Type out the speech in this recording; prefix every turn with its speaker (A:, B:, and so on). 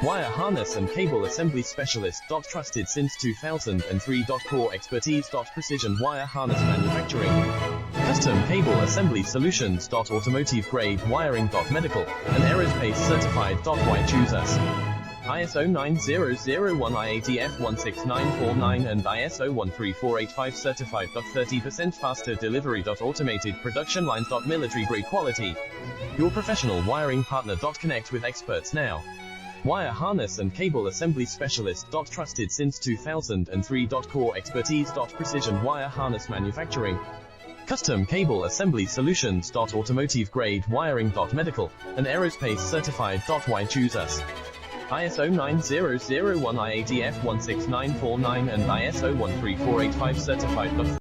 A: Wire harness and cable assembly specialist. Trusted since 2003. Core expertise. Precision wire harness manufacturing. Custom cable assembly solutions. Automotive grade wiring. Medical and aerospace certified. Why choose us? ISO 9001 IATF 16949 and ISO 13485 certified. 30% faster delivery. Automated production lines. Military grade quality. Your professional wiring partner. Connect with experts now. Wire harness and cable assembly specialist. Trusted since 2003. Core expertise. Precision wire harness manufacturing. Custom cable assembly solutions. Automotive grade wiring. Medical and aerospace certified. Why choose us? ISO 9001 IATF 16949 and ISO 13485 certified.